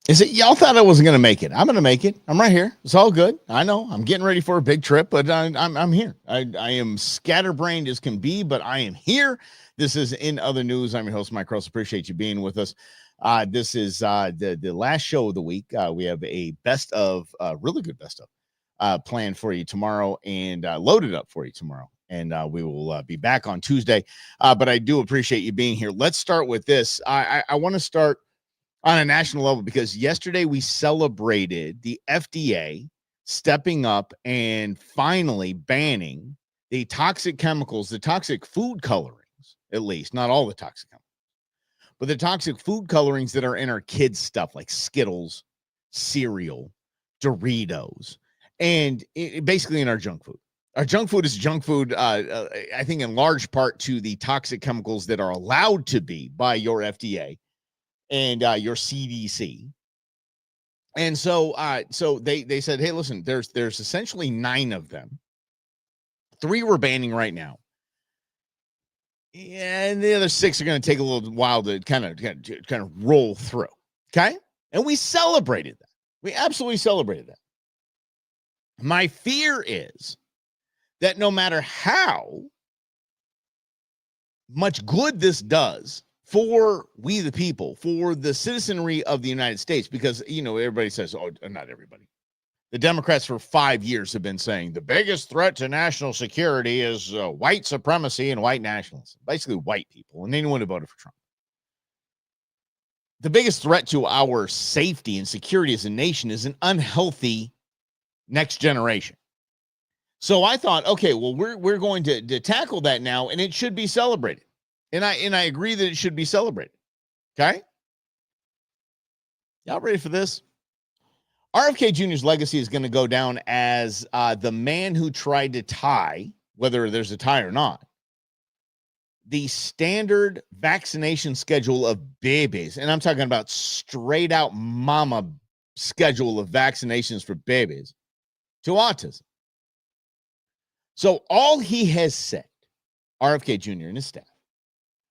Is it y'all thought I wasn't going to make it? I'm going to make it. I'm right here. It's all good. I know. I'm getting ready for a big trip, but I'm here. I am scatterbrained as can be, but I am here. This is In Other News. I'm your host, Mike Cross. Appreciate you being with us. This is the last show of the week. We have a best of, really good best of, planned for you tomorrow and loaded up for you tomorrow. And we will be back on Tuesday. But I do appreciate you being here. Let's start with this. I want to start on a national level because yesterday we celebrated the FDA stepping up and finally banning the toxic chemicals, the toxic food colorings, at least, not all the toxic chemicals, but the toxic food colorings that are in our kids' stuff like Skittles, cereal, Doritos, and basically in our junk food. Our junk food is junk food, I think, in large part to the toxic chemicals that are allowed to be by your FDA and your CDC. And so they said, hey, listen, there's essentially 9 of them. 3 we're banning right now. And the other 6 are going to take a little while to kind of roll through. Okay? And we celebrated that. We absolutely celebrated that. My fear is that no matter how much good this does for we the people, for the citizenry of the United States, because, everybody says, oh, not everybody. The Democrats for 5 years have been saying the biggest threat to national security is white supremacy and white nationalism, basically white people and anyone who voted for Trump. The biggest threat to our safety and security as a nation is an unhealthy next generation. So I thought, okay, well, we're going to tackle that now, and it should be celebrated. And I agree that it should be celebrated. Okay? Y'all ready for this? RFK Jr.'s legacy is going to go down as the man who tried to tie, whether there's a tie or not, the standard vaccination schedule of babies. And I'm talking about straight out mama schedule of vaccinations for babies to autism. So all he has said, RFK Jr. and his staff,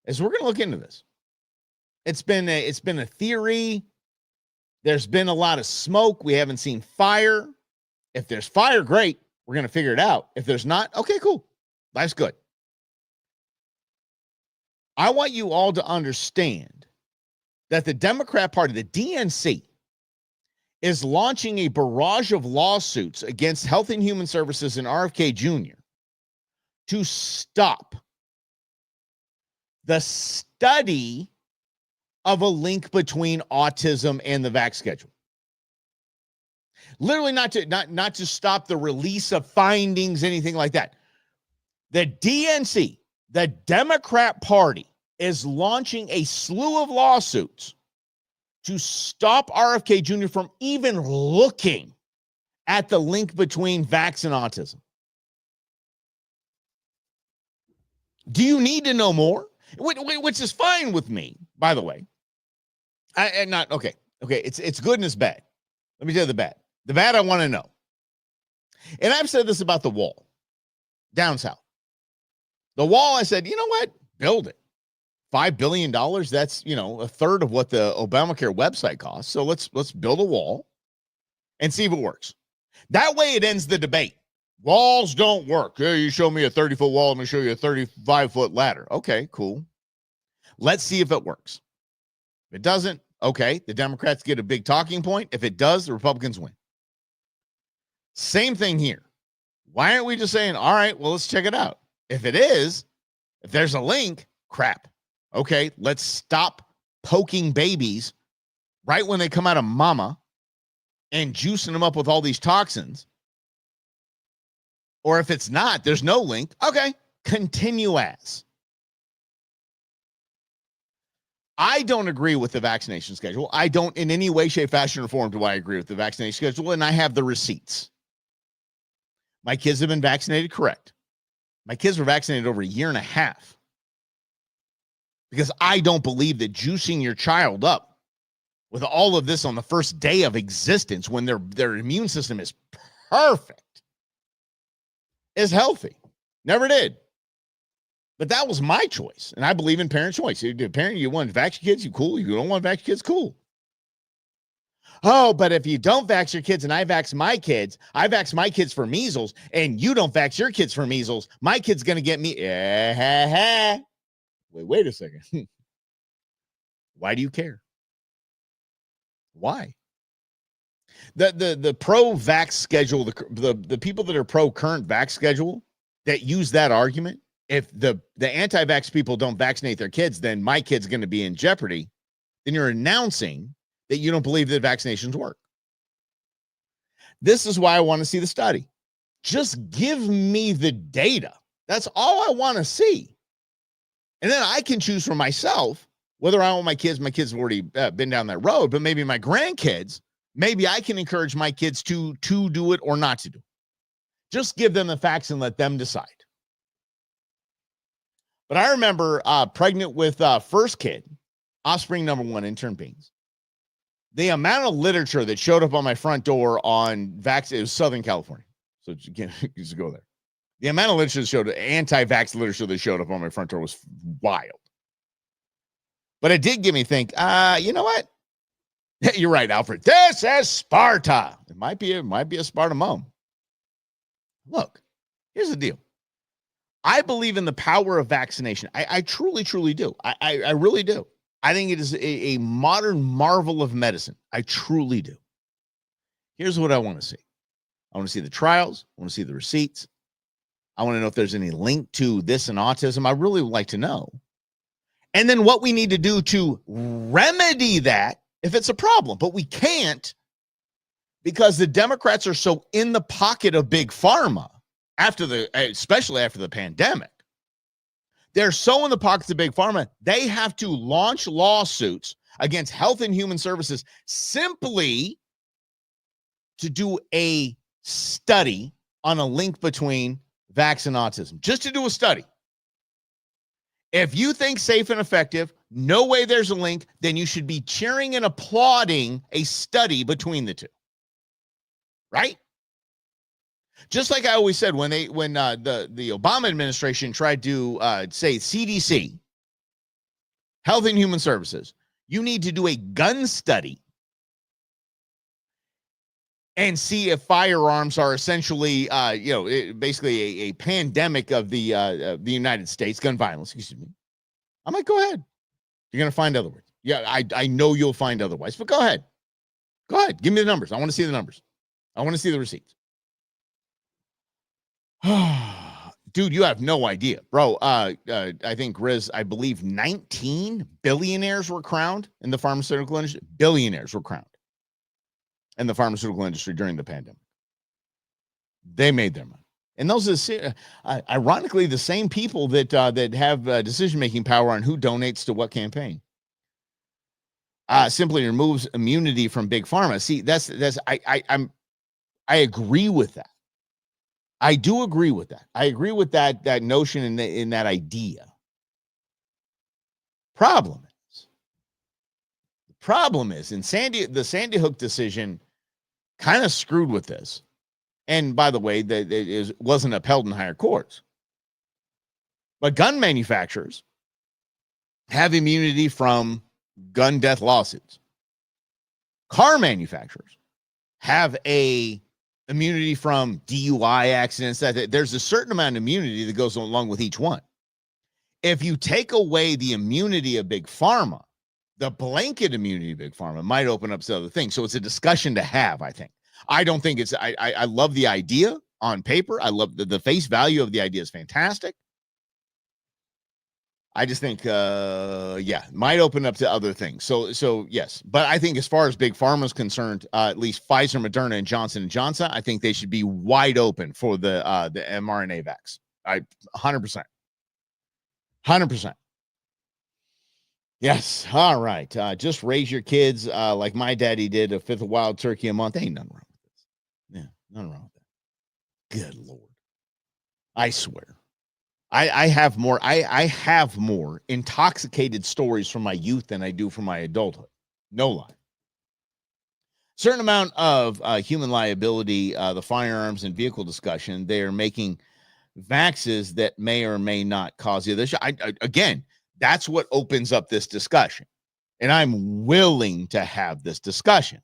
is we're going to look into this. It's been a theory. There's been a lot of smoke. We haven't seen fire. If there's fire, great. We're going to figure it out. If there's not, okay, cool. Life's good. I want you all to understand that the Democrat Party, the DNC, is launching a barrage of lawsuits against Health and Human Services and RFK Jr. to stop the study of a link between autism and the vax schedule. Literally not to stop the release of findings, anything like that. The DNC, the Democrat Party, is launching a slew of lawsuits to stop RFK Jr. from even looking at the link between vax and autism. Do you need to know more? Which is fine with me, by the way. Okay. It's good and it's bad. Let me tell you the bad. The bad I want to know. And I've said this about the wall down south. The wall, I said, you know what? Build it. $5 billion. That's, a third of what the Obamacare website costs. So let's build a wall and see if it works. That way it ends the debate. Walls don't work. Hey, you show me a 30-foot wall, I'm going to show you a 35-foot ladder. Okay, cool. Let's see if it works. If it doesn't, okay, the Democrats get a big talking point. If it does, the Republicans win. Same thing here. Why aren't we just saying, all right, well, let's check it out. If there's a link, crap. Okay, let's stop poking babies right when they come out of mama and juicing them up with all these toxins. Or if it's not, there's no link. Okay, continue as. I don't agree with the vaccination schedule. I don't in any way, shape, fashion, or form do I agree with the vaccination schedule, and I have the receipts. My kids have been vaccinated, correct. My kids were vaccinated over a year and a half because I don't believe that juicing your child up with all of this on the first day of existence when their immune system is perfect is healthy. Never did. But that was my choice. And I believe in parent choice. Parent, you want to vaccine kids, you cool. You don't want to vaccine kids, cool. Oh, but if you don't vax your kids and I vax my kids for measles, and you don't vax your kids for measles, my kid's going to get me. Wait a second. Why do you care? Why? The pro-vax schedule, the people that are pro-current vax schedule that use that argument, if the anti-vax people don't vaccinate their kids, then my kid's going to be in jeopardy, then you're announcing that you don't believe that vaccinations work. This is why I want to see the study. Just give me the data. That's all I want to see. And then I can choose for myself whether I want my kids have already been down that road, but maybe my grandkids, maybe I can encourage my kids to do it or not to do it. Just give them the facts and let them decide. But I remember pregnant with first kid, offspring number 1, intern beings. The amount of literature that showed up on my front door on vaccine, it was Southern California. So you can't just go there. The amount of literature that showed, anti-vax literature that showed up on my front door was wild. But it did give me think, you know what? You're right, Alfred. This is Sparta. It might be a Sparta mom. Look, here's the deal. I believe in the power of vaccination. I truly, truly do. I really do. I think it is a modern marvel of medicine. I truly do. Here's what I want to see. I want to see the trials. I want to see the receipts. I want to know if there's any link to this and autism. I really would like to know. And then what we need to do to remedy that if it's a problem. But we can't, because the Democrats are so in the pocket of big pharma especially after the pandemic. They're so in the pockets of big pharma, they have to launch lawsuits against Health and Human Services simply to do a study on a link between vax and autism, just to do a study. If you think safe and effective, no way there's a link, then you should be cheering and applauding a study between the two. Right? Just like I always said, when the Obama administration tried to say CDC, Health and Human Services, you need to do a gun study and see if firearms are essentially, basically a pandemic of the United States, gun violence. Excuse me. I'm like, go ahead. You're gonna find other words. Yeah, I know you'll find otherwise, but go ahead. Go ahead. Give me the numbers. I want to see the numbers. I want to see the receipts. Dude, you have no idea, bro. I think Riz, I believe 19 billionaires were crowned in the pharmaceutical industry. Billionaires were crowned in the pharmaceutical industry during the pandemic. They made their money, and those are ironically the same people that have decision-making power on who donates to what campaign. Simply removes immunity from big pharma. See, I agree with that. I do agree with that. I agree with that notion in that idea. Problem is in the Sandy Hook decision kind of screwed with this. And by the way, that it wasn't upheld in higher courts. But gun manufacturers have immunity from gun death lawsuits. Car manufacturers have immunity from DUI accidents. That there's a certain amount of immunity that goes along with each one. If you take away the immunity of big pharma, the blanket immunity of big pharma might open up to other things. So it's a discussion to have, I think. I don't think it's, I love the idea on paper. I love the face value of the idea is fantastic. I just think, might open up to other things. So yes, but I think as far as big pharma is concerned, at least Pfizer, Moderna, and Johnson & Johnson, I think they should be wide open for the mRNA vax. 100%. 100%. Yes. All right. Just raise your kids like my daddy did, a fifth of wild turkey a month. Ain't nothing wrong with this. Yeah, nothing wrong with that. Good Lord. I swear. I have more intoxicated stories from my youth than I do from my adulthood. No lie. Certain amount of human liability, the firearms and vehicle discussion, they are making vaxes that may or may not cause the other. Again, that's what opens up this discussion. And I'm willing to have this discussion.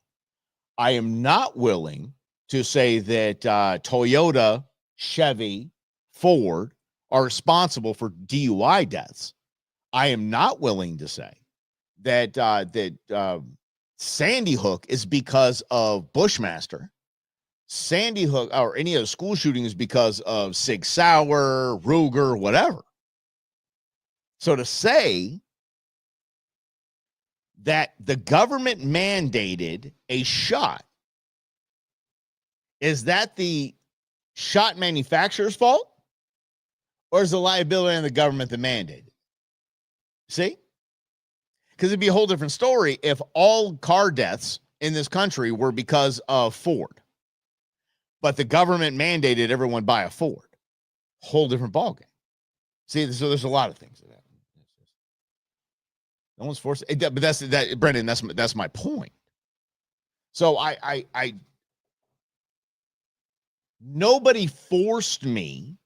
I am not willing to say that Toyota, Chevy, Ford are responsible for DUI deaths. I am not willing to say that Sandy Hook is because of Bushmaster. Sandy Hook or any other school shooting is because of Sig Sauer, Ruger, whatever. So to say that the government mandated a shot, is that the shot manufacturer's fault? Or is the liability on the government that mandated? See? Because it'd be a whole different story if all car deaths in this country were because of Ford. But the government mandated everyone buy a Ford. Whole different ballgame. See, so there's a lot of things that happen. No one's forced, but that's that, Brendan. That's my point. So I nobody forced me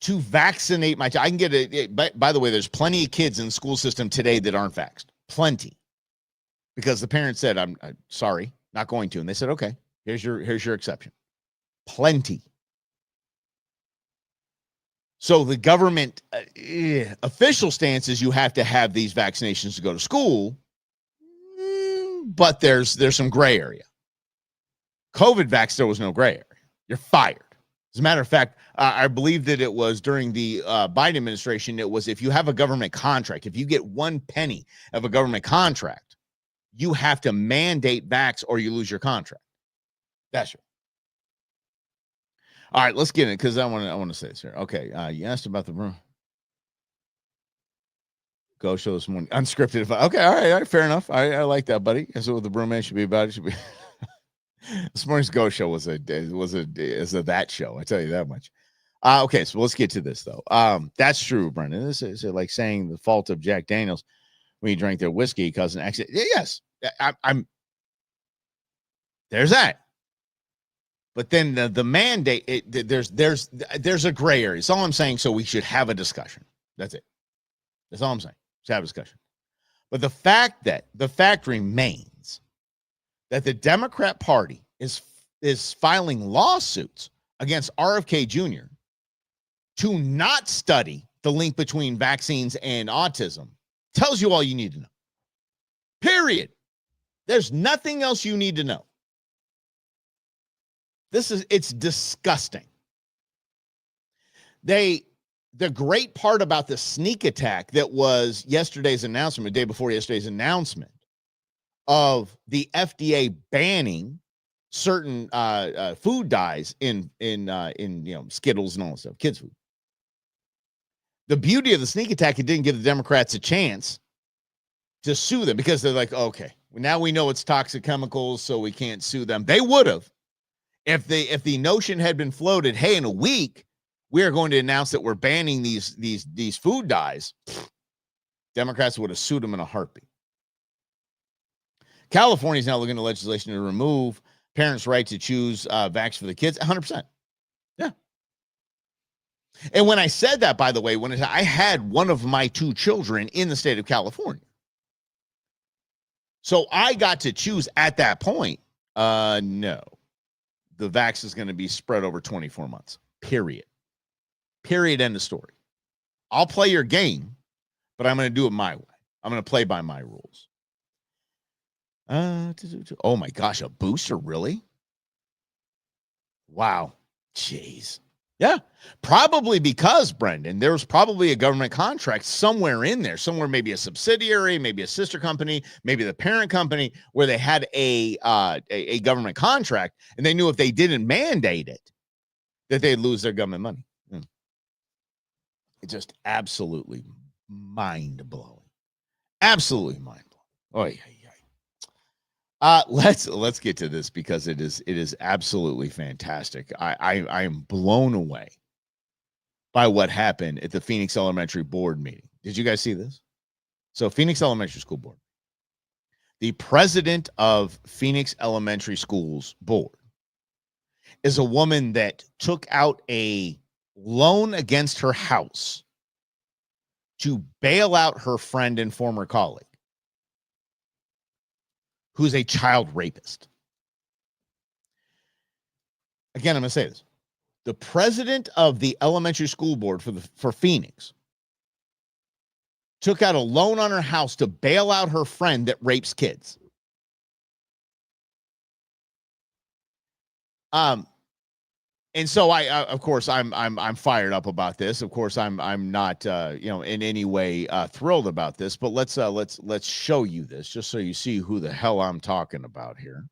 to vaccinate my child. I can get it. By the way, there's plenty of kids in the school system today that aren't vaxxed. Plenty, because the parents said, "I'm sorry, not going to," and they said, "Okay, here's your exception." Plenty. So the government official stance is you have to have these vaccinations to go to school, but there's some gray area. COVID vax, there was no gray area. You're fired. As a matter of fact, I believe that it was during the Biden administration, it was if you have a government contract, if you get 1 penny of a government contract, you have to mandate vax or you lose your contract. That's right. All right, let's get it because I want to say this here. Okay, you asked about the room. Go show this morning unscripted. Okay, all right, fair enough. I like that, buddy. That's what the broom should be about. It should be. This morning's Go Show was a that show. I tell you that much. Okay, so let's get to this though. That's true, Brendan. This is like saying the fault of Jack Daniels when he drank their whiskey caused an accident. Yes, I'm. There's that. But then the mandate, there's a gray area. That's all I'm saying. So we should have a discussion. That's it. That's all I'm saying. Just have a discussion. But the fact remains that the Democrat Party is filing lawsuits against RFK Jr. to not study the link between vaccines and autism tells you all you need to know. Period. There's nothing else you need to know. It's disgusting. The great part about the sneak attack that was yesterday's announcement, the day before yesterday's announcement of the FDA banning certain food dyes in Skittles and all that stuff, kids' food. The beauty of the sneak attack, it didn't give the Democrats a chance to sue them because they're like, okay, now we know it's toxic chemicals, so we can't sue them. They would have. If the notion had been floated, hey, in a week, we are going to announce that we're banning these food dyes, Democrats would have sued them in a heartbeat. California is now looking at legislation to remove parents' right to choose vax for the kids. 100%. Yeah. And when I said that, by the way, I had one of my 2 children in the state of California. So I got to choose at that point. No. The vax is going to be spread over 24 months. Period. End of story. I'll play your game, but I'm going to do it my way. I'm going to play by my rules. Oh my gosh, a booster, really? Wow. Jeez. Yeah, probably because, Brendan, there was probably a government contract somewhere in there, somewhere maybe a subsidiary, maybe a sister company, maybe the parent company, where they had a government contract, and they knew if they didn't mandate it, that they'd lose their government money. It's just absolutely mind-blowing. Absolutely mind-blowing. Oh, yeah. Let's get to this because it is absolutely fantastic. I am blown away by what happened at the Phoenix Elementary Board meeting. Did you guys see this? So Phoenix Elementary School Board, the president of Phoenix Elementary Schools Board is a woman that took out a loan against her house to bail out her friend and former colleague, who's a child rapist. Again, I'm going to say this. The president of the elementary school board for Phoenix took out a loan on her house to bail out her friend that rapes kids. And so of course, I'm fired up about this. Of course, I'm not, in any way thrilled about this. But let's show you this just so you see who the hell I'm talking about here.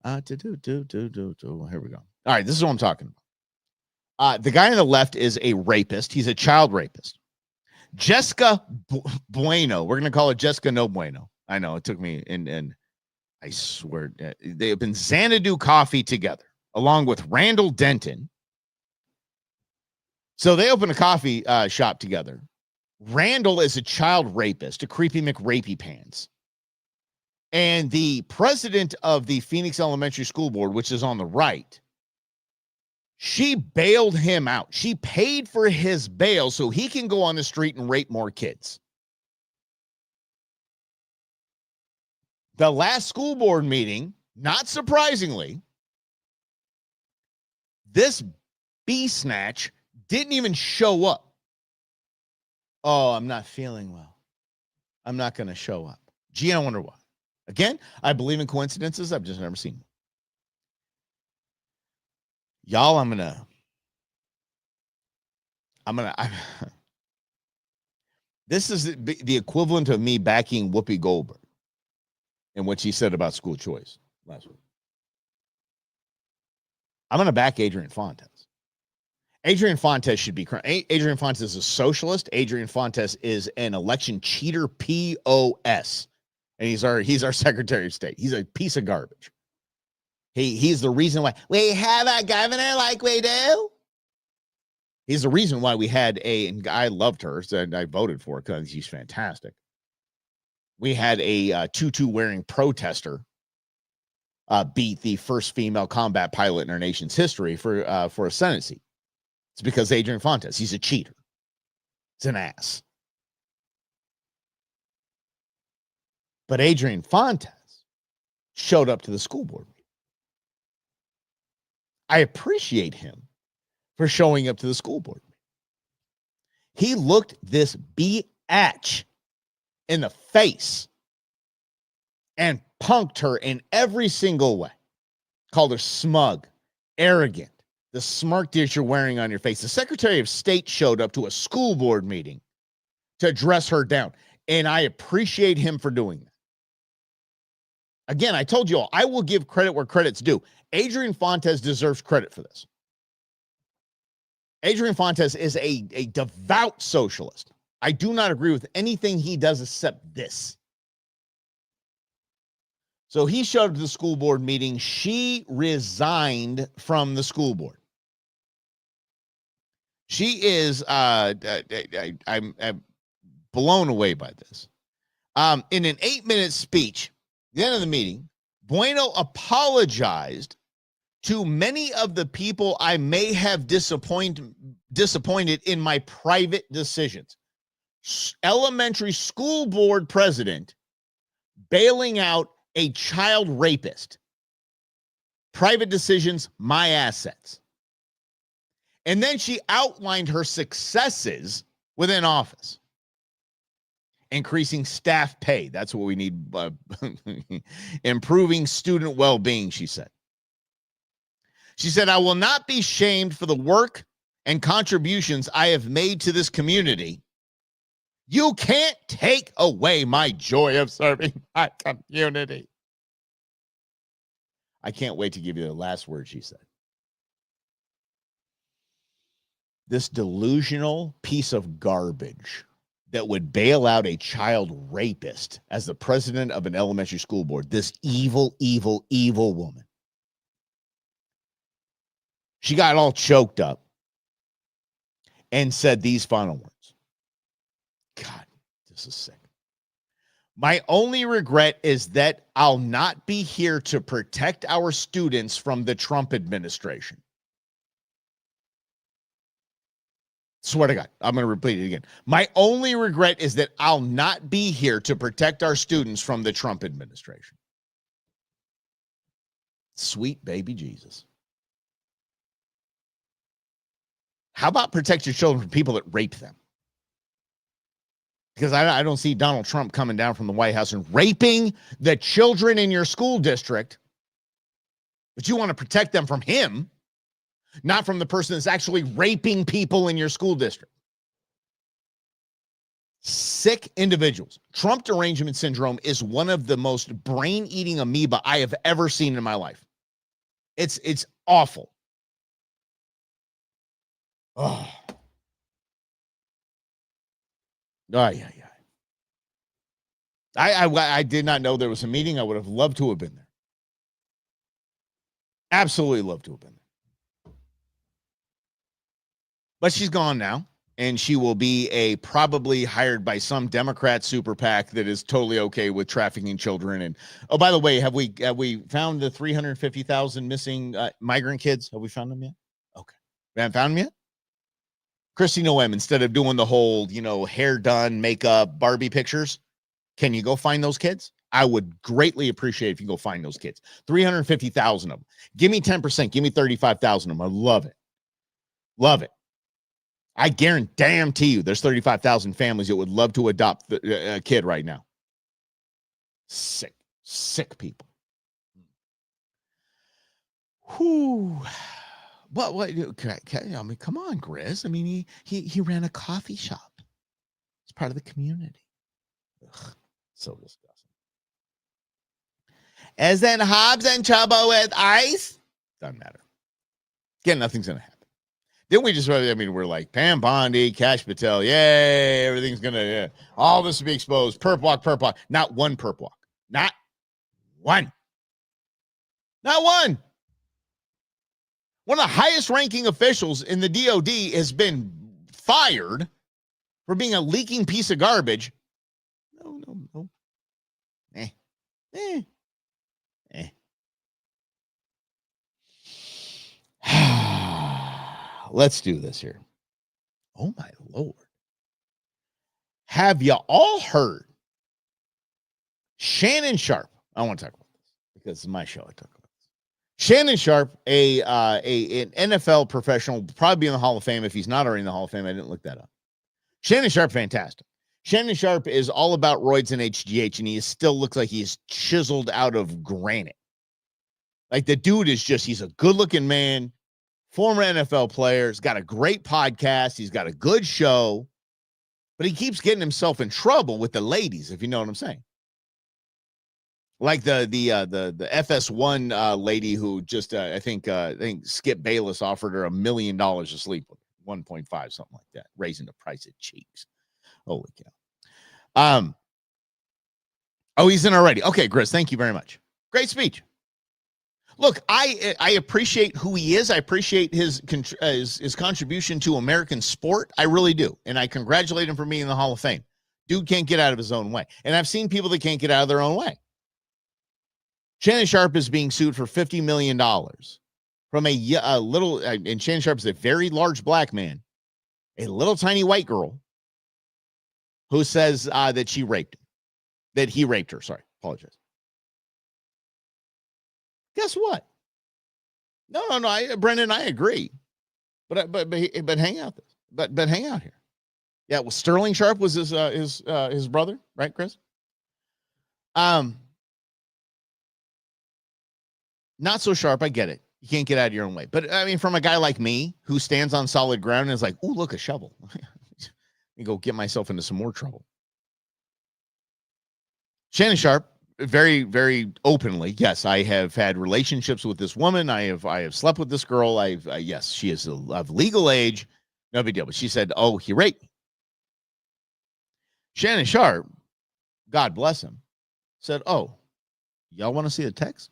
Here we go. All right, this is what I'm talking about. The guy on the left is a rapist. He's a child rapist. Jessica Bueno. We're gonna call it Jessica No Bueno. I know it took me, and I swear they have been Xanadu coffee together, along with Randall Denton. So they open a coffee shop together. Randall is a child rapist, a creepy McRapey pants. And the president of the Phoenix Elementary School Board, which is on the right, she bailed him out. She paid for his bail so he can go on the street and rape more kids. The last school board meeting, not surprisingly, this B-snatch didn't even show up. Oh, I'm not feeling well. I'm not going to show up. Gee, I wonder why. Again, I believe in coincidences. I've just never seen them. Y'all, this is the equivalent of me backing Whoopi Goldberg and what she said about school choice last week. I'm going to back Adrian Fontes. Adrian Fontes should be. Adrian Fontes is a socialist. Adrian Fontes is an election cheater, POS. And he's our Secretary of State. He's a piece of garbage. He's the reason why we have a governor like we do. He's the reason why we had and I loved her, so I voted for her because she's fantastic. We had a tutu wearing protester beat the first female combat pilot in our nation's history for a Senate seat. It's because Adrian Fontes, he's a cheater. It's an ass. But Adrian Fontes showed up to the school board meeting. I appreciate him for showing up to the school board meeting. He looked this biatch in the face and punked her in every single way. Called her smug, arrogant, the smirk that you're wearing on your face. The Secretary of State showed up to a school board meeting to dress her down, and I appreciate him for doing that. Again, I told you all, I will give credit where credit's due. Adrian Fontes deserves credit for this. Adrian Fontes is a devout socialist. I do not agree with anything he does except this. So he showed up to the school board meeting. She resigned from the school board. She is, I'm blown away by this. In an 8-minute speech, at the end of the meeting, Bueno apologized to many of the people I may have disappointed in my private decisions. Elementary school board president bailing out a child rapist. Private decisions, my assets. And then she outlined her successes within office. Increasing staff pay. That's what we need. Improving student well-being, she said. She said, I will not be shamed for the work and contributions I have made to this community. You can't take away my joy of serving my community. I can't wait to give you the last word she said. This delusional piece of garbage that would bail out a child rapist as the president of an elementary school board, this evil, evil, evil woman. She got all choked up and said these final words. God, this is sick. My only regret is that I'll not be here to protect our students from the Trump administration. Swear to God, I'm going to repeat it again. My only regret is that I'll not be here to protect our students from the Trump administration. Sweet baby Jesus. How about protect your children from people that rape them? Because I don't see Donald Trump coming down from the White House and raping the children in your school district, but you want to protect them from him, not from the person that's actually raping people in your school district. Sick individuals. Trump derangement syndrome is one of the most brain-eating amoeba I have ever seen in my life. It's awful. Oh. Yeah. I did not know there was a meeting. I would have loved to have been there. Absolutely loved to have been there. But she's gone now, and she will be probably hired by some Democrat super PAC that is totally okay with trafficking children. And oh, by the way, have we found the 350,000 missing migrant kids? Have we found them yet? Okay, we haven't found them yet. Kristi Noem, instead of doing the whole, hair done, makeup, Barbie pictures, can you go find those kids? I would greatly appreciate if you go find those kids. 350,000 of them. Give me 10%. Give me 35,000 of them. I love it. Love it. I guarantee you there's 35,000 families that would love to adopt a kid right now. Sick people. Whew. What? I mean, come on, Grizz. I mean, he ran a coffee shop. It's part of the community. Ugh, so disgusting. Isn't Hobbs in trouble with ICE? Doesn't matter. Again, nothing's going to happen. Then we're like, Pam Bondi, Kash Patel, yay, everything's going to, all this will be exposed. Perp walk. Not one perp walk. Not one. Not one. One of the highest ranking officials in the DOD has been fired for being a leaking piece of garbage. No. Let's do this here. Oh, my Lord. Have you all heard Shannon Sharpe? I want to talk about this because it's my show. I talk about this. Shannon Sharpe, an NFL professional, probably be in the Hall of Fame. If he's not already in the Hall of Fame, I didn't look that up. Shannon Sharpe, fantastic. Shannon Sharpe is all about roids and HGH, and he still looks like he's chiseled out of granite. Like the dude is he's a good-looking man, former NFL player, he's got a great podcast, he's got a good show, but he keeps getting himself in trouble with the ladies, if you know what I'm saying. Like the FS1 lady who just I think Skip Bayless offered her $1 million to sleep with, 1.5, something like that, raising the price of cheeks. Holy cow. Oh, he's in already. Okay, Grizz, thank you very much. Great speech. Look, I appreciate who he is. I appreciate his contribution to American sport. I really do. And I congratulate him for being in the Hall of Fame. Dude can't get out of his own way. And I've seen people that can't get out of their own way. Shannon Sharpe is being sued for $50 million from a little, and Shannon Sharpe is a very large black man, a little tiny white girl who says that he raped her. Sorry, apologize. Guess what? No, Brendan, I agree. But hang out this. But hang out here. Yeah, well, Sterling Sharpe was his brother, right, Chris? Not so sharp. I get it. You can't get out of your own way. But I mean, from a guy like me who stands on solid ground and is like, "Ooh, look, a shovel." Let me go get myself into some more trouble. Shannon Sharpe, very, very openly, yes, I have had relationships with this woman. I have slept with this girl. Yes, she is of legal age. No big deal. But she said, "Oh, he raped me." Shannon Sharpe, God bless him, said, "Oh, y'all want to see the text?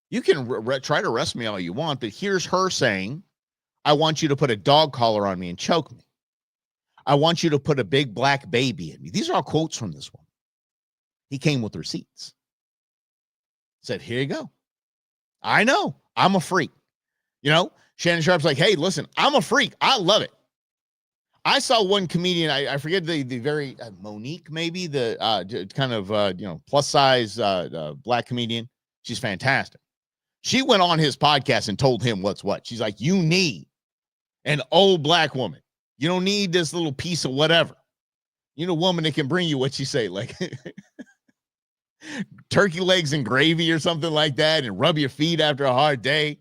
You can try to arrest me all you want, but here's her saying, I want you to put a dog collar on me and choke me. I want you to put a big black baby in me." These are all quotes from this one. He came with receipts. Said, "Here you go. I know. I'm a freak." Shannon Sharpe's like, "Hey, listen, I'm a freak. I love it." I saw one comedian, I forget the very, Monique, maybe, the kind of, plus size black comedian. She's fantastic. She went on his podcast and told him what's what. She's like, "You need," An old black woman. You don't need this little piece of whatever. You know, a woman that can bring you what you say, like turkey legs and gravy or something like that, and rub your feet after a hard day.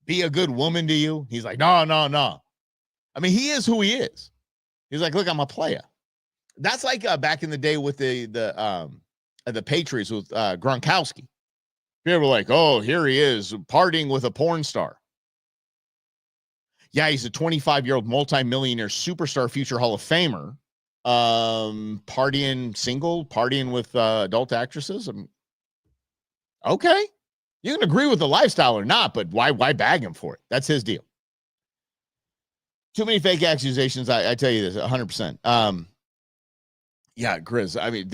Be a good woman to you. He's like, no. I mean, he is who he is. He's like, look, I'm a player. That's like back in the day with the Patriots with Gronkowski. People were like, oh, here he is partying with a porn star. Yeah, he's a 25-year-old multimillionaire superstar, future Hall of Famer, partying with adult actresses. Okay, you can agree with the lifestyle or not, but why bag him for it? That's his deal. Too many fake accusations. I tell you this, 100%. Yeah, Grizz. I mean,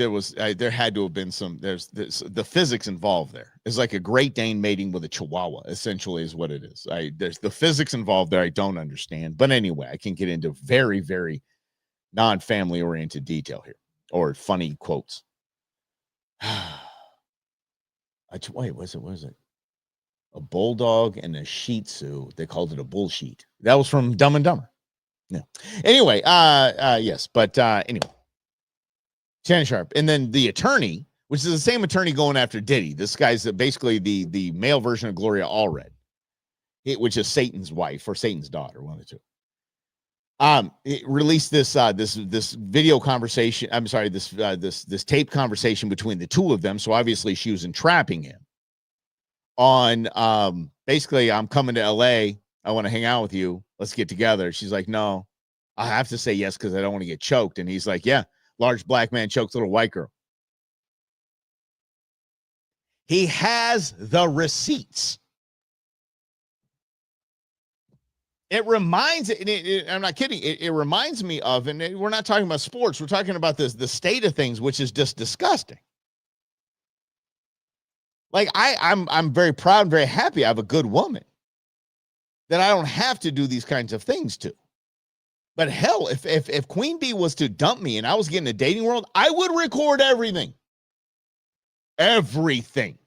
there had to have been the physics involved there. It's like a Great Dane mating with a Chihuahua, essentially, is what it is. There's the physics involved there. I don't understand, but anyway, I can get into very, very non-family oriented detail here or funny quotes. Wait, was it? A bulldog and a Shih Tzu. They called it a bullshit. That was from Dumb and Dumber. Yeah. Anyway, yes, but anyway. Shannon Sharpe. And then the attorney, which is the same attorney going after Diddy. This guy's basically the male version of Gloria Allred, which is Satan's wife or Satan's daughter, one of the two. It released this video conversation. I'm sorry, this tape conversation between the two of them. So obviously she was entrapping him on basically, I'm coming to LA. I want to hang out with you. Let's get together. She's like, no, I have to say yes because I don't want to get choked. And he's like, yeah. Large black man chokes little white girl. He has the receipts. It reminds I'm not kidding. It reminds me of, and we're not talking about sports. We're talking about the state of things, which is just disgusting. Like I'm very proud and very happy I have a good woman that I don't have to do these kinds of things to. But hell, if Queen Bee was to dump me and I was getting a dating world, I would record everything. Everything.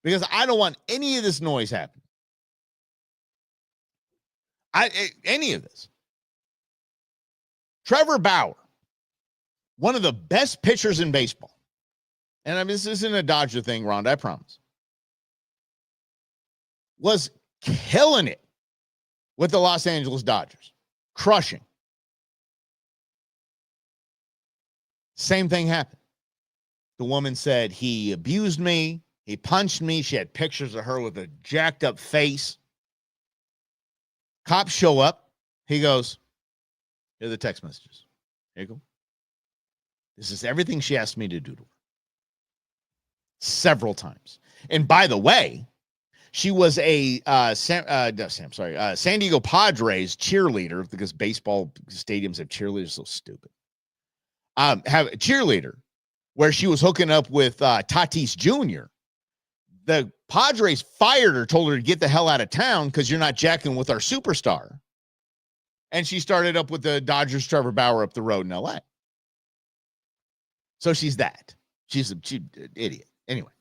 Because I don't want any of this noise happening. Any of this. Trevor Bauer, one of the best pitchers in baseball. And I mean, this isn't a Dodger thing, Rhonda, I promise. Was killing it with the Los Angeles Dodgers. Crushing. Same thing happened. The woman said he abused me. He punched me. She had pictures of her with a jacked up face. Cops show up. He goes, here are the text messages. Here you go. This is everything she asked me to do to her. Several times. And by the way, she was a San Diego Padres cheerleader, because baseball stadiums have cheerleaders, so stupid. Have a cheerleader where she was hooking up with Tatis Jr. The Padres fired her, told her to get the hell out of town because you're not jacking with our superstar. And she started up with the Dodgers Trevor Bauer up the road in LA. So she's that. She's an idiot. Anyway.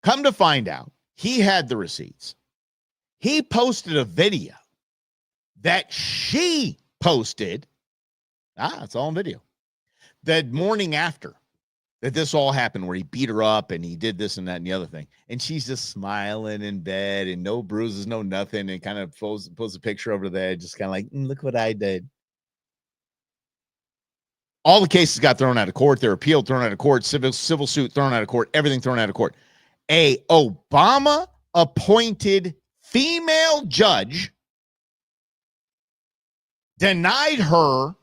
Come to find out, he had the receipts. He posted a video that she posted. It's all on video. The morning after that this all happened, where he beat her up and he did this and that and the other thing. And she's just smiling in bed and no bruises, no nothing. And kind of pulls a picture over there, just kind of like, look what I did. All the cases got thrown out of court. They're appealed, thrown out of court, civil suit thrown out of court, everything thrown out of court. A Obama-appointed female judge denied her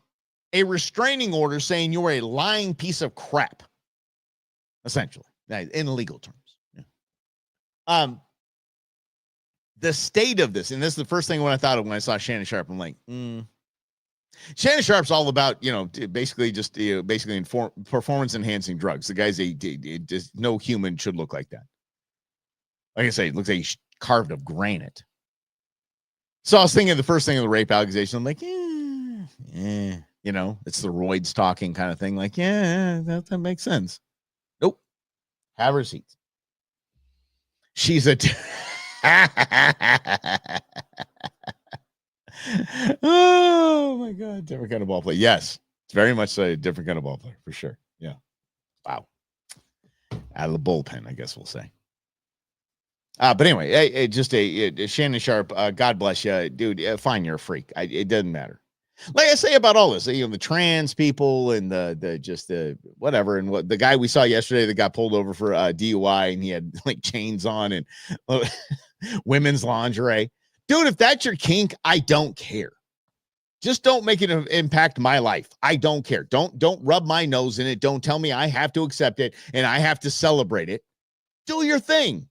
a restraining order saying you were a lying piece of crap, essentially, in legal terms. Yeah. The state of this, and this is the first thing when I thought of when I saw Shannon Sharpe, I'm like, Shannon Sharpe's all about, basically performance-enhancing drugs. The guy's just no human should look like that. Like I say, it looks like he's carved of granite. So I was thinking the first thing of the rape allegation. I'm like, it's the roids talking kind of thing. Like, that makes sense. Nope. Have receipts. She's a Oh my God, different kind of ball player. Yes, it's very much a different kind of ball player for sure. Yeah. Wow. Out of the bullpen, I guess we'll say. But anyway, Shannon Sharpe. God bless you, dude. Fine, you're a freak. It doesn't matter. Like I say about all this, the trans people and the whatever, and what the guy we saw yesterday that got pulled over for DUI and he had like chains on and women's lingerie. Dude, if that's your kink, I don't care. Just don't make it impact my life. I don't care. Don't rub my nose in it. Don't tell me I have to accept it and I have to celebrate it. Do your thing.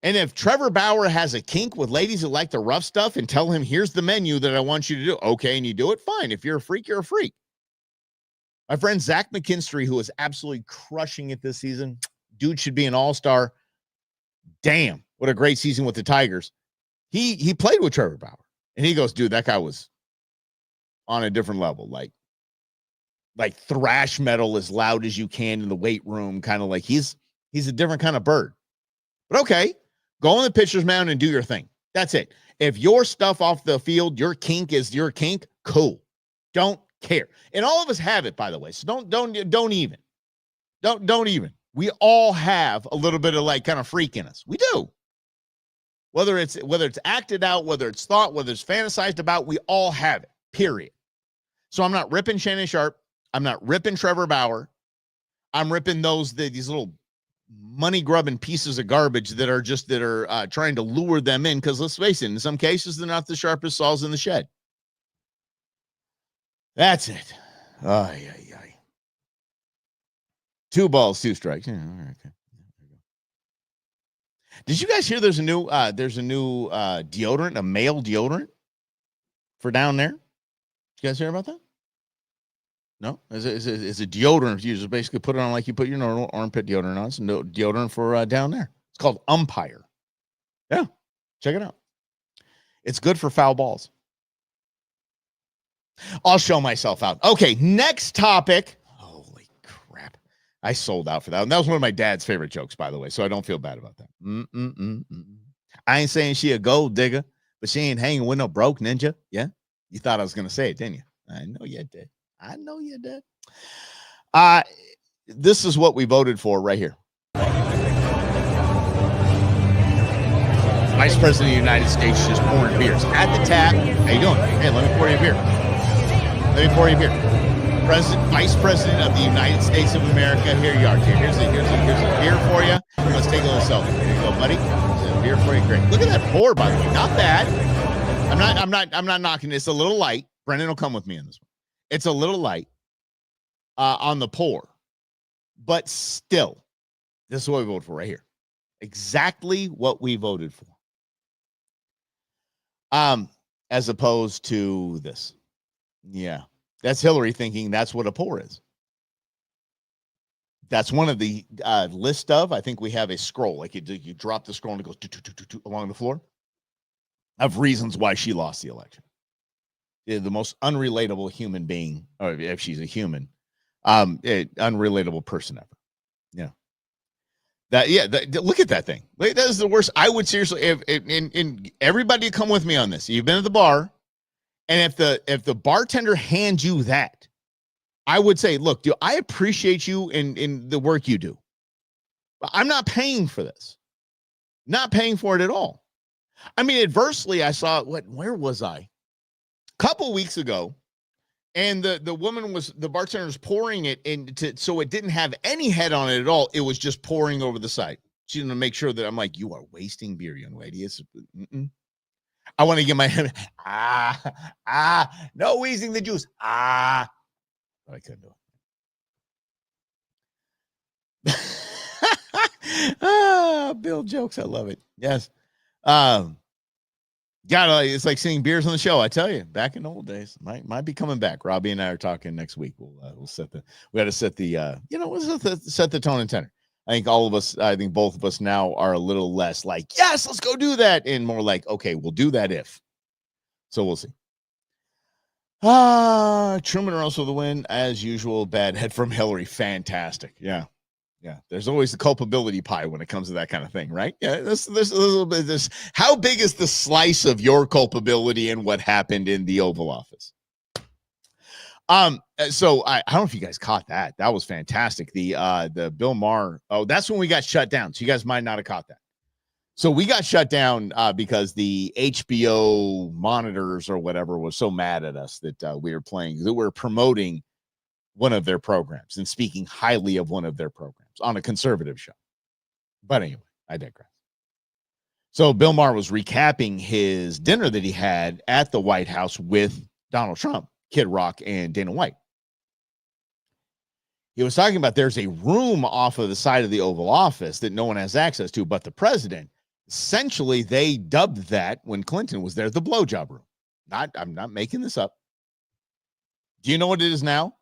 And if Trevor Bauer has a kink with ladies that like the rough stuff and tell him, here's the menu that I want you to do. Okay, and you do it, fine. If you're a freak, you're a freak. My friend Zach McKinstry, who is absolutely crushing it this season, dude should be an all-star. Damn, what a great season with the Tigers. He played with Trevor Bauer. And he goes, dude, that guy was on a different level. Like thrash metal as loud as you can in the weight room. Kind of like he's a different kind of bird. But okay, go on the pitcher's mound and do your thing. That's it. If your stuff off the field, your kink is your kink, cool. Don't care. And all of us have it, by the way. So don't even. Don't even. We all have a little bit of like kind of freak in us. We do. Whether it's acted out, whether it's thought, whether it's fantasized about, we all have it, period. So I'm not ripping Shannon Sharpe. I'm not ripping Trevor Bauer. I'm ripping these little money-grubbing pieces of garbage that are trying to lure them in, because let's face it, in some cases, they're not the sharpest saws in the shed. That's it. Ay. 2 balls, 2 strikes. Yeah, all right, okay. Did you guys hear there's a new deodorant, a male deodorant for down there? Did you guys hear about that? No? It's a deodorant. You just basically put it on like you put your normal armpit deodorant on. It's no deodorant for down there. It's called Umpire. Yeah. Check it out. It's good for foul balls. I'll show myself out. Okay, next topic. Holy crap. I sold out for that. And that was one of my dad's favorite jokes, by the way, so I don't feel bad about that. I ain't saying she a gold digger, but she ain't hanging with no broke ninja. Yeah? You thought I was going to say it, didn't you? I know you did. This is what we voted for right here. Vice President of the United States just pouring beers at the tap. How you doing? Hey, let me pour you a beer. Vice President of the United States of America. Here you are. Here's a beer for you. Let's take a little selfie. Here you go, buddy. There's a beer for you. Great. Look at that pour, by the way. Not bad. I'm not knocking it. It's a little light. Brendan will come with me on this one. It's a little light on the pour, but still, this is what we voted for right here. Exactly what we voted for. As opposed to this. Yeah. That's Hillary thinking that's what a pour is. That's one of the list of, I think we have a scroll. Like you drop the scroll and it goes along the floor of reasons why she lost the election. The most unrelatable human being, or if she's a human, unrelatable person ever. Yeah. Look at that thing. That is the worst. I would seriously, if everybody come with me on this. You've been at the bar, and if the bartender hands you that, I would say, look, dude, I appreciate you in the work you do, but I'm not paying for this. Not paying for it at all. I mean, adversely, I saw where was I? Couple weeks ago, and the bartender was pouring it so it didn't have any head on it at all. It was just pouring over the side. She didn't make sure that I'm like, you are wasting beer, young lady. I want to get my head. No wheezing the juice. I couldn't do it. Bill jokes. I love it. Yes. God, it's like seeing beers on the show. I tell you, back in the old days, might be coming back. Robbie and I are talking next week. We'll set the tone and tenor. I think both of us now are a little less like, yes, let's go do that, and more like, okay, we'll do that if. So we'll see. Truman Russell the win as usual. Bad head from Hillary. Fantastic. Yeah. Yeah, there's always the culpability pie when it comes to that kind of thing, right? Yeah, there's a little bit of this. How big is the slice of your culpability in what happened in the Oval Office? So I don't know if you guys caught that. That was fantastic. The Bill Maher. Oh, that's when we got shut down. So you guys might not have caught that. So we got shut down because the HBO monitors or whatever was so mad at us that we were playing, that we were promoting one of their programs and speaking highly of one of their programs on a conservative show. But anyway, I digress. So Bill Maher was recapping his dinner that he had at the White House with Donald Trump, Kid Rock, and Dana White. He was talking about there's a room off of the side of the Oval Office that no one has access to but the president. Essentially, they dubbed that when Clinton was there the blowjob room. I'm not making this up. Do you know what it is now?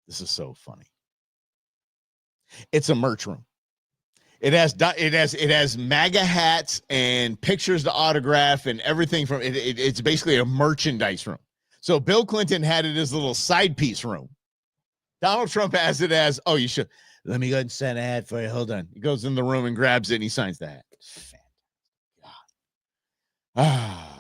This is so funny. It's a merch room. It has MAGA hats and pictures to autograph and everything from it. It's basically a merchandise room. So Bill Clinton had it as a little side piece room. Donald Trump has it as, oh, you should. Let me go ahead and send an ad for you. Hold on. He goes in the room and grabs it and he signs the hat. Ah.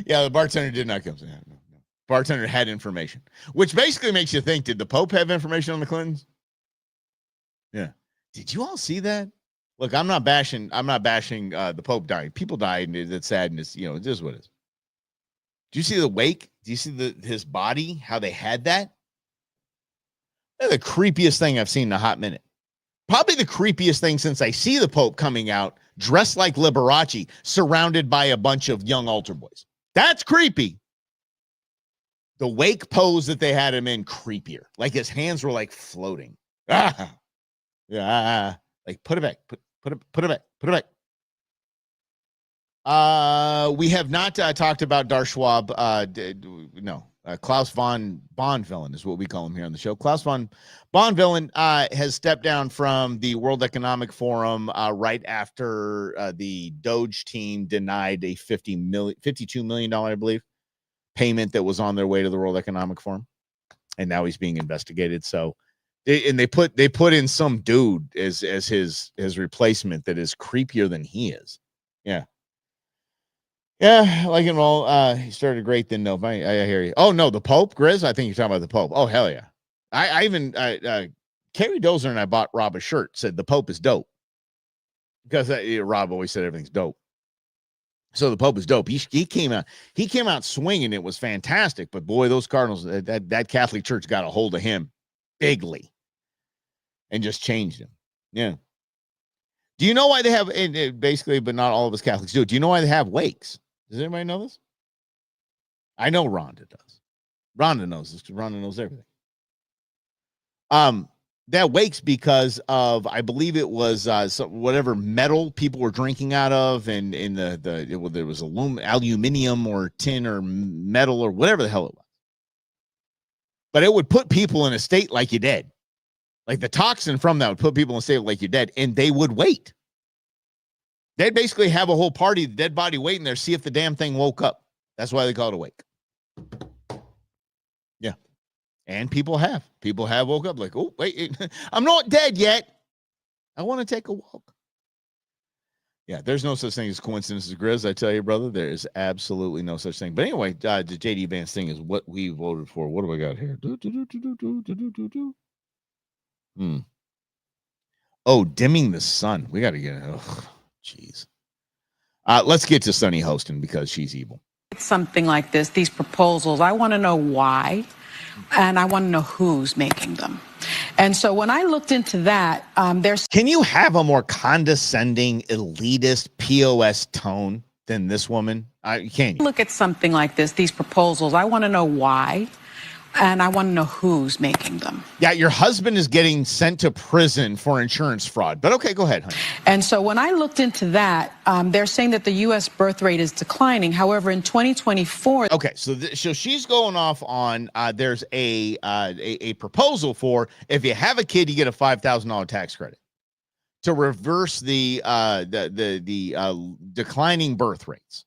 Yeah, the bartender did not come. No. Bartender had information, which basically makes you think, did the Pope have information on the Clintons? Yeah. Did you all see that? Look, I'm not bashing the Pope dying. People died, and it's sad, and it's, it is what it is. Do you see the wake? Do you see his body, how they had that? That's the creepiest thing I've seen in a hot minute. Probably the creepiest thing since I see the Pope coming out dressed like Liberace, surrounded by a bunch of young altar boys. That's creepy. The wake pose that they had him in, creepier. Like his hands were like floating. Ah, yeah. Like put it back. Put it back. We have not talked about Darth Schwab. No. Klaus von Bonvillain is what we call him here on the show. Klaus von Bonvillain has stepped down from the World Economic Forum right after the Doge team denied a $52 million, I believe, payment that was on their way to the World Economic Forum, and now he's being investigated. So, they put in some dude as his replacement that is creepier than he is. Yeah. Yeah, like him all. He started great, then no. I hear you. Oh no, the Pope, Grizz. I think you're talking about the Pope. Oh hell yeah. I even Carrie Dozer and I bought Rob a shirt. Said the Pope is dope because Rob always said everything's dope. So the Pope is dope. He came out swinging. It was fantastic. But boy, those Cardinals, that Catholic Church got a hold of him bigly and just changed him. Yeah. Do you know why they have basically, but not all of us Catholics do? Do you know why they have wakes? Does anybody know this? I know Rhonda does. Rhonda knows this because Rhonda knows everything. That wakes because of, I believe it was whatever metal people were drinking out of, and in there was aluminum or tin or metal or whatever the hell it was. But it would put people in a state like you're dead. Like the toxin from that would put people in a state like you're dead, and they would wait. They'd basically have a whole party, the dead body waiting there, see if the damn thing woke up. That's why they call it a wake. Yeah. And people have woke up like, oh, wait, I'm not dead yet. I want to take a walk. Yeah, there's no such thing as coincidences, Grizz. I tell you, brother, there is absolutely no such thing. But anyway, the JD Vance thing is what we voted for. What do we got here? Oh, dimming the sun. We got to get it. Oh, jeez. Let's get to Sunny Hostin because she's evil. Something like this, these proposals, I want to know why, and I want to know who's making them. And so when I looked into that, there's... Can you have a more condescending, elitist POS tone than this woman? Can you? Look at something like this, these proposals, I want to know why, and I want to know who's making them. Yeah, your husband is getting sent to prison for insurance fraud. But okay, go ahead, honey. And so when I looked into that, they're saying that the U.S. birth rate is declining. However, in 2024... Okay, so she's going off on there's a proposal for if you have a kid, you get a $5,000 tax credit to reverse the declining birth rates.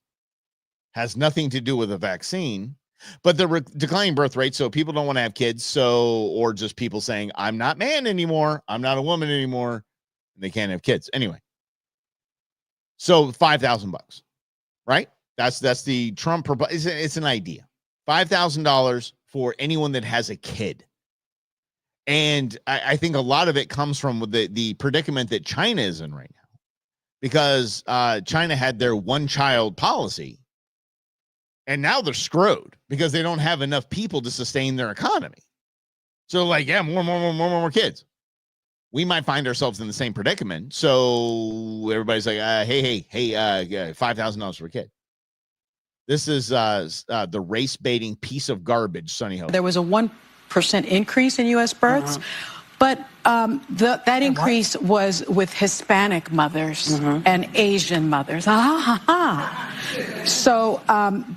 Has nothing to do with a vaccine. But the declining birth rate, so people don't want to have kids, or just people saying, I'm not man anymore, I'm not a woman anymore, and they can't have kids. Anyway, so $5,000, right? That's the Trump proposal. It's an idea. $5,000 for anyone that has a kid. And I think a lot of it comes from the predicament that China is in right now, because China had their one-child policy, and now they're screwed because they don't have enough people to sustain their economy. So, like, yeah, more kids. We might find ourselves in the same predicament. So everybody's like, hey, $5,000 for a kid. This is the race-baiting piece of garbage, Sonny Hope. There was a 1% increase in U.S. births, but that increase was with Hispanic mothers and Asian mothers. So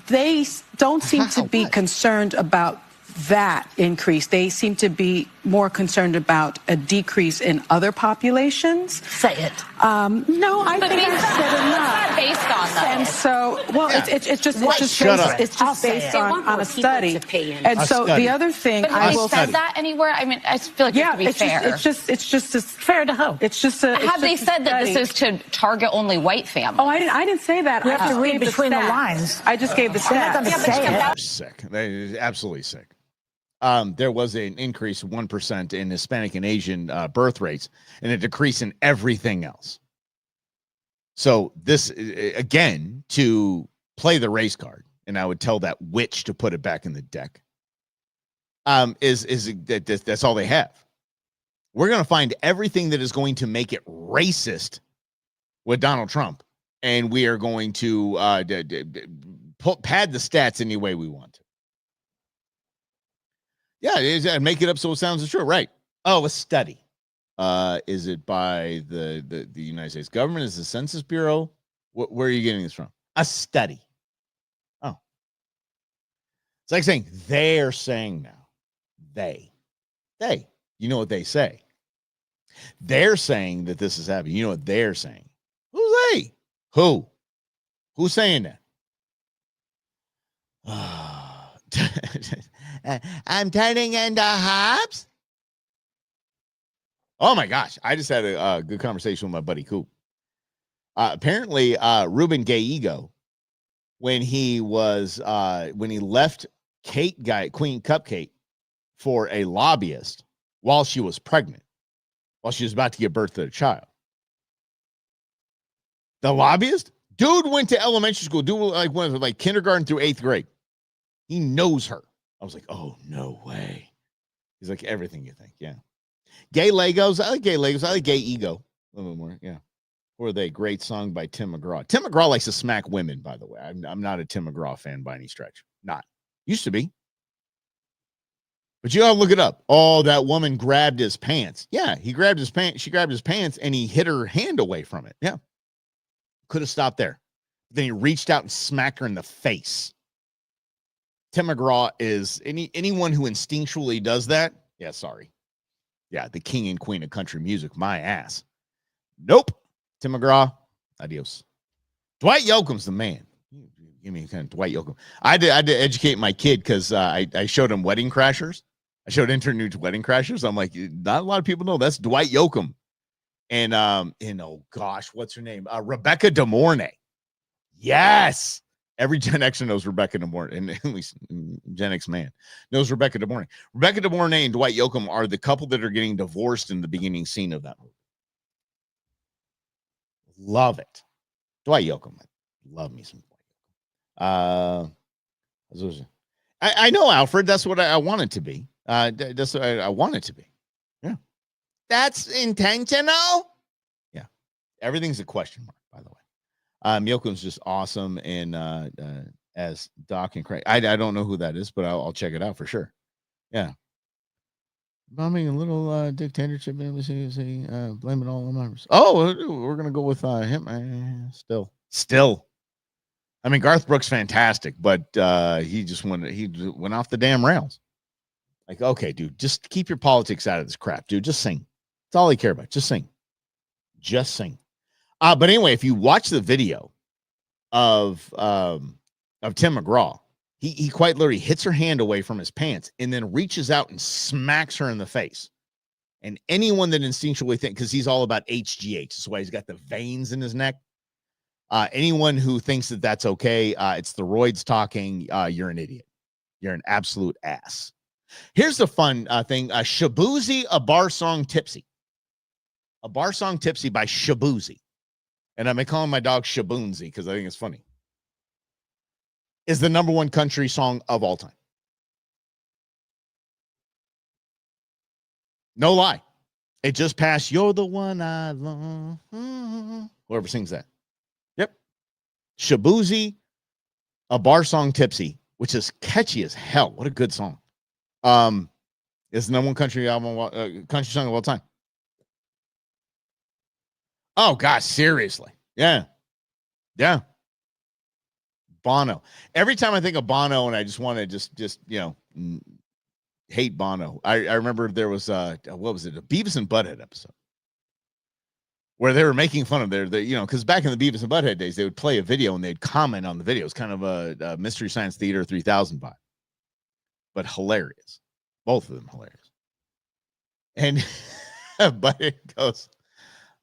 they don't seem to be concerned about that increase. They seem to be more concerned about a decrease in other populations. Say it. No, I think I said enough. It's not based on that. And so, well, Yeah. it's just based They on want a more people study. to pay in. And A so study. the other thing But I have they will said say, that anywhere? I mean, I feel like yeah, it has to be fair. it's just as Fair to who? It's just a. Have they it's just a said that this study. is to target only white families? Oh, I didn't say that. You I have to just read gave the between the stats. lines. I just gave the They're not stats. gonna say it. They're sick. They're absolutely sick. There was an increase of 1% in Hispanic and Asian birth rates, and a decrease in everything else. So this, again, to play the race card, and I would tell that witch to put it back in the deck, that's all they have. We're going to find everything that is going to make it racist with Donald Trump, and we are going to pad the stats any way we want to. Yeah, make it up so it sounds true, right? Oh, a study. Is it by the United States government? Is the Census Bureau? Where are you getting this from? A study. Oh, it's like saying they're saying now. They. You know what they say? They're saying that this is happening. You know what they're saying? Who's they? Who? Who's saying that? I'm turning into hops. Oh my gosh. I just had a good conversation with my buddy Coop. Apparently, Ruben Gallego, when he left Queen Cupcake for a lobbyist while she was pregnant, while she was about to give birth to a child. The lobbyist? Dude went to elementary school, went like kindergarten through 8th grade. He knows her. I was like, oh, no way. He's like, everything you think. Yeah. Gay Legos. I like gay Legos. I like gay ego. A little bit more. Yeah. Who are they? Great song by Tim McGraw. Tim McGraw likes to smack women, by the way. I'm not a Tim McGraw fan by any stretch. Not. Used to be. But you gotta look it up. Oh, that woman grabbed his pants. Yeah, he grabbed his pants. She grabbed his pants and he hit her hand away from it. Yeah. Could have stopped there. Then he reached out and smacked her in the face. Tim McGraw is anyone who instinctually does that. Yeah, sorry. Yeah, the king and queen of country music, my ass. Nope. Tim McGraw, adios. Dwight Yoakam's the man. Give me kind of Dwight Yoakam. I had to educate my kid because I showed him Wedding Crashers. I showed Internews Wedding Crashers. I'm like, not a lot of people know that's Dwight Yoakam. And oh gosh, what's her name? Rebecca De Mornay. Yes. Every Gen Xer knows Rebecca De Mornay, and at least Gen X man knows Rebecca De Mornay. Rebecca De Mornay and Dwight Yoakam are the couple that are getting divorced in the beginning scene of that movie. Love it. Dwight Yoakam. Love me some Dwight Yoakam. I know, Alfred. That's what I want it to be. That's what I want it to be. Yeah. That's intentional. Yeah. Everything's a question mark, by the way. Yoakam's just awesome, and as Doc and Craig, I don't know who that is, but I'll check it out for sure. Yeah, bombing a little dictatorship. Blame it all on members. Oh, we're gonna go with him. Still. I mean, Garth Brooks fantastic, but he went off the damn rails. Like, okay, dude, just keep your politics out of this crap, dude. Just sing. That's all I care about. Just sing. But anyway, if you watch the video of Tim McGraw, He quite literally hits her hand away from his pants and then reaches out and smacks her in the face. And anyone that instinctually thinks, because he's all about HGH, that's why he's got the veins in his neck. Anyone who thinks that that's okay, it's the roids talking, you're an idiot. You're an absolute ass. Here's the fun thing. Shaboozey, a bar song tipsy. A bar song tipsy by Shaboozey. And I've been calling my dog Shaboonzy because I think it's funny. Is the #1 country song of all time. No lie. It just passed You're the One I Love. Whoever sings that. Yep. Shaboozey, a bar song tipsy, which is catchy as hell. What a good song. It's the #1 country song of all time. Oh gosh, seriously. Yeah. Yeah. Bono. Every time I think of Bono and I just want to just hate Bono. I remember there was what was it? A Beavis and Butthead episode where they were making fun of because back in the Beavis and Butthead days, they would play a video and they'd comment on the video. It's kind of a Mystery Science Theater 3000 vibe, but hilarious. Both of them hilarious. And but it goes,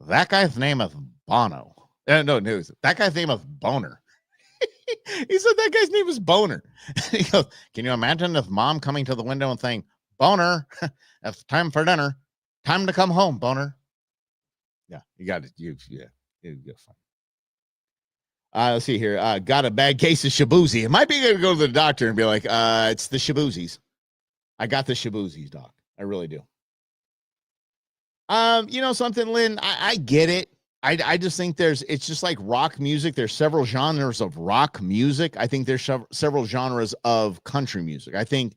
that guy's name is Bono. No, that guy's name is Boner. He said that guy's name is Boner. He goes, can you imagine if mom coming to the window and saying, Boner, it's time for dinner. Time to come home, Boner. Yeah, you got it. It'd be fun. Let's see here. Got a bad case of Shaboozey. It might be good to go to the doctor and be like, it's the Shaboozies. I got the Shaboozies, doc. I really do. Something, Lynn, I get it. I just think it's just like rock music. There's several genres of rock music. I think there's several genres of country music. I think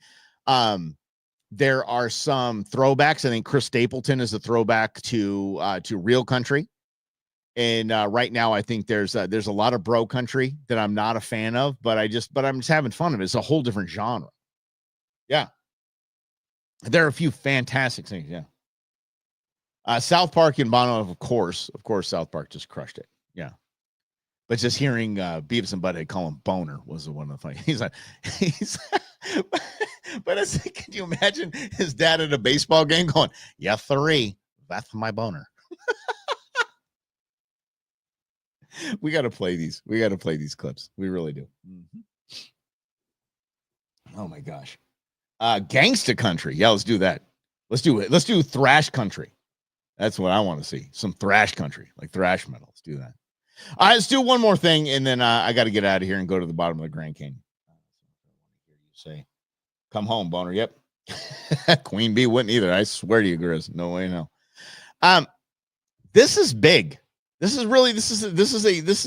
there are some throwbacks. I think Chris Stapleton is a throwback to real country. And right now, I think there's a lot of bro country that I'm not a fan of, but I'm just having fun of it. It's a whole different genre. Yeah. There are a few fantastic things. Yeah. South Park and Bono, of course, South Park just crushed it. Yeah. But just hearing Beavis and Butthead call him Boner was the one of the funny. But I said, can you imagine his dad at a baseball game going, yeah, 3, that's my boner. We got to play these. We got to play these clips. We really do. Mm-hmm. Oh my gosh. Gangsta country. Yeah, let's do that. Let's do it. Let's do thrash country. That's what I want to see. Some thrash country, like thrash metal. Let's do that. All right, let's do one more thing, and then I got to get out of here and go to the bottom of the Grand Canyon. You say, come home, Boner. Yep. Queen Bee wouldn't either. I swear to you, Grizz. No way, no. This is big. This is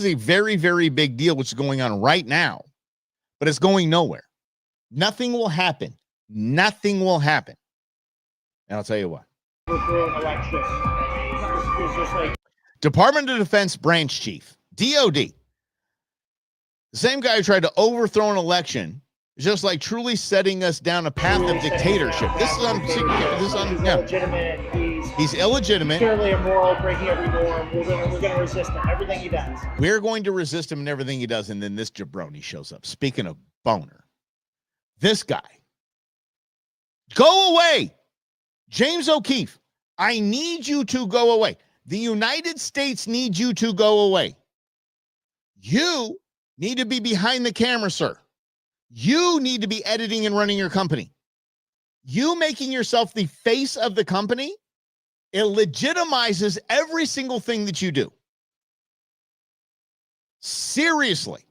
a very, very big deal, which is going on right now, but it's going nowhere. Nothing will happen. Nothing will happen. And I'll tell you what. Department of Defense branch chief, DOD, the same guy who tried to overthrow an election, just like truly setting us down a path of dictatorship. He's illegitimate. Purely immoral, breaking every norm. We're going to resist him. Everything he does. We're going to resist him and everything he does. And then this jabroni shows up. Speaking of Boner, this guy, go away. James O'Keefe, I need you to go away. The United States needs you to go away. You need to be behind the camera, sir. You need to be editing and running your company. You making yourself the face of the company, it legitimizes every single thing that you do. Seriously.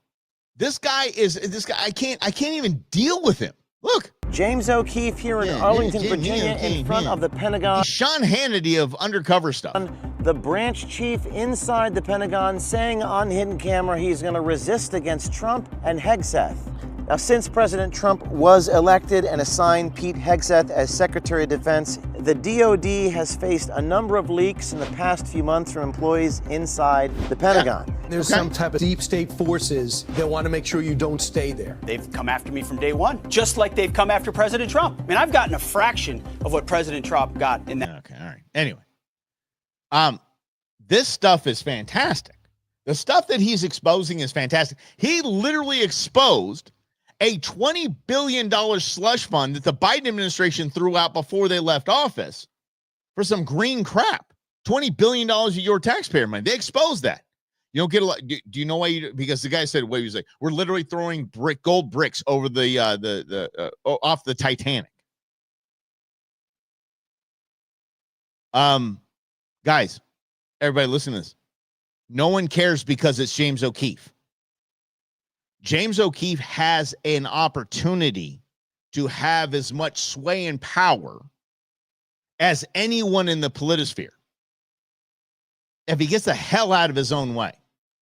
This guy, I can't even deal with him. Look. James O'Keefe here in Arlington, Virginia, in front of the Pentagon. He's Sean Hannity of undercover stuff. The branch chief inside the Pentagon saying on hidden camera he's going to resist against Trump and Hegseth. Now, since President Trump was elected and assigned Pete Hegseth as Secretary of Defense, the DOD has faced a number of leaks in the past few months from employees inside the Pentagon. There's some type of deep state forces that want to make sure you don't stay there. They've come after me from day one, just like they've come after President Trump. I mean, I've gotten a fraction of what President Trump got in that. Okay, all right. Anyway, this stuff is fantastic. The stuff that he's exposing is fantastic. He literally exposed a $20 billion slush fund that the Biden administration threw out before they left office for some green crap. $20 billion of your taxpayer money. They exposed that. You don't get a lot. Do you know why? Because the guy said, "Wait," he was like, "We're literally throwing gold bricks over the off the Titanic." Guys, everybody, listen to this. No one cares because it's James O'Keefe. James O'Keefe has an opportunity to have as much sway and power as anyone in the politisphere if he gets the hell out of his own way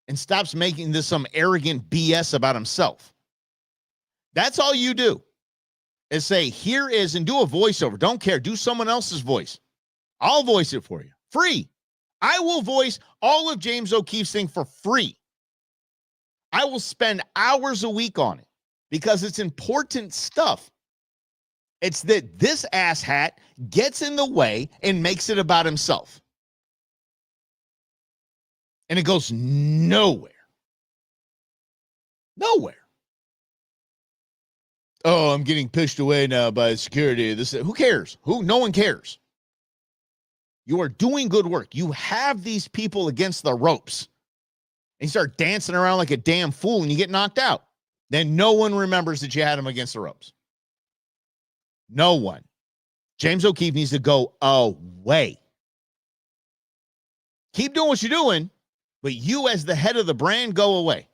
and stops making this some arrogant BS about himself. That's all you do is say, here is, and do a voiceover. Don't care. Do someone else's voice. I'll voice it for you. Free. I will voice all of James O'Keefe's thing for free. I will spend hours a week on it because it's important stuff. It's that this asshat gets in the way and makes it about himself. And it goes nowhere. Nowhere. Oh, I'm getting pushed away now by security. Who cares? No one cares. You are doing good work. You have these people against the ropes. And you start dancing around like a damn fool and you get knocked out. Then no one remembers that you had him against the ropes. No one. James O'Keefe needs to go away. Keep doing what you're doing, but you as the head of the brand, go away.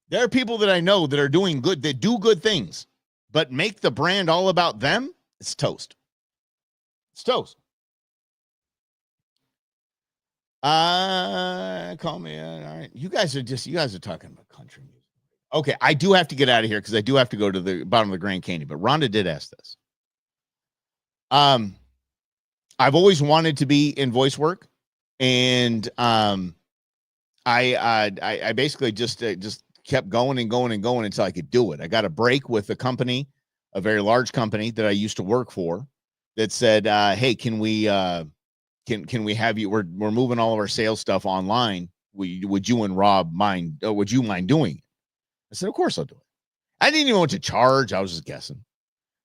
There are people that I know that are doing good, that do good things, but make the brand all about them. It's toast. It's toast. Call me. All right. You guys are talking about country music. Okay. I do have to get out of here because I do have to go to the bottom of the Grand Canyon, but Rhonda did ask this. I've always wanted to be in voice work, and I basically just kept going and going and going until I could do it. I got a break with a company, a very large company that I used to work for, that said, "Hey, can we have you? We're moving all of our sales stuff online. Would you and Rob mind? Would you mind doing it?" I said, "Of course I'll do it." I didn't even want to charge. I was just guessing.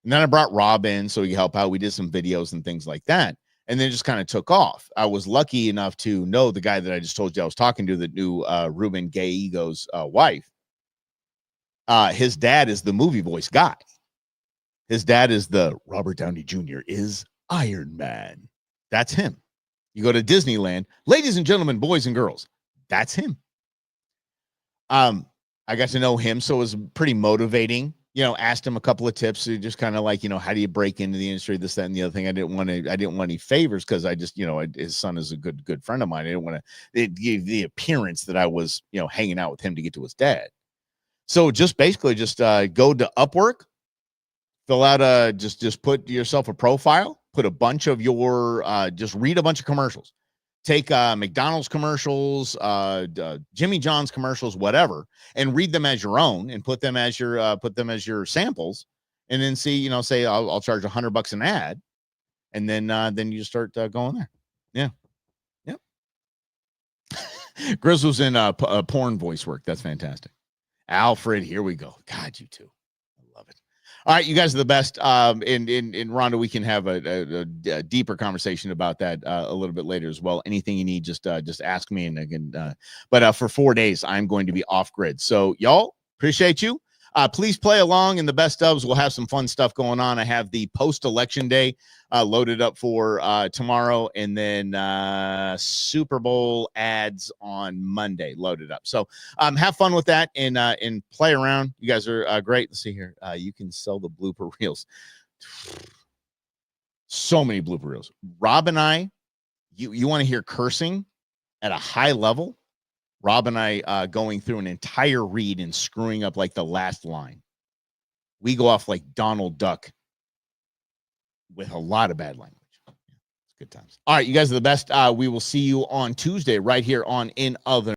And then I brought Rob in so he could help out. We did some videos and things like that. And then it just kind of took off. I was lucky enough to know the guy that I just told you I was talking to, that knew Ruben Gallego's wife. His dad is the movie voice guy. His dad is the Robert Downey Jr. is Iron Man. That's him. You go to Disneyland, ladies and gentlemen, boys and girls, that's him. I got to know him, so it was pretty motivating. Asked him a couple of tips, just kind of like, how do you break into the industry, this, that, and the other thing. I didn't want any favors because I just, his son is a good friend of mine. I didn't want to give the appearance that I was, hanging out with him to get to his dad. So just basically go to Upwork, fill out just put yourself a profile, put a bunch of your, just read a bunch of commercials. Take McDonald's commercials, Jimmy John's commercials, whatever, and read them as your own, and put them as your samples, and then see, say I'll charge $100 an ad, and then you start going there. Yeah, yep. Grizz was in porn voice work. That's fantastic. Alfred, here we go. God, you too. I love it. All right, you guys are the best. In Rhonda, we can have a deeper conversation about that a little bit later as well. Anything you need, just ask me, and again. But for 4 days, I'm going to be off grid. So y'all, appreciate you. Please play along in the best ofs. We'll have some fun stuff going on. I have the post-election day loaded up for tomorrow, and then Super Bowl ads on Monday loaded up. So have fun with that and play around. You guys are great. Let's see here. You can sell the blooper reels. So many blooper reels. Rob and I, you want to hear cursing at a high level? Rob and I going through an entire read and screwing up like the last line. We go off like Donald Duck with a lot of bad language. It's good times. All right, you guys are the best. We will see you on Tuesday right here on In Other